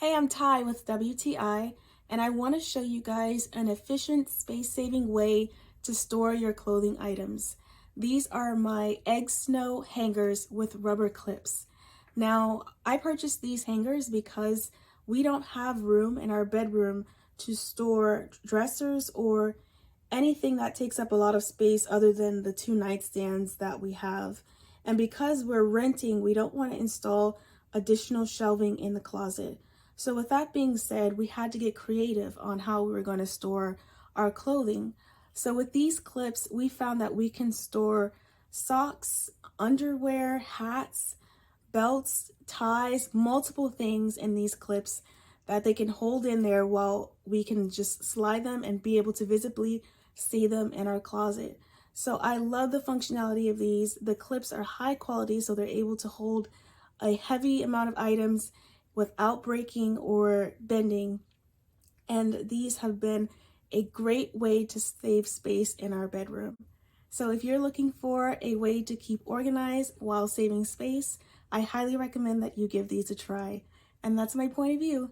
Hey, I'm Ty with WTI, and I want to show you guys an efficient, space-saving way to store your clothing items. These are my Eggsnow hangers with rubber clips. Now, I purchased these hangers because we don't have room in our bedroom to store dressers or anything that takes up a lot of space other than the two nightstands that we have. And because we're renting, we don't want to install additional shelving in the closet. So with that being said, we had to get creative on how we were going to store our clothing. So with these clips, we found that we can store socks, underwear, hats, belts, ties, multiple things in these clips that they can hold in there while we can just slide them and be able to visibly see them in our closet. So I love the functionality of these. The clips are high quality, so they're able to hold a heavy amount of items without breaking or bending. And these have been a great way to save space in our bedroom. So if you're looking for a way to keep organized while saving space, I highly recommend that you give these a try. And that's my point of view.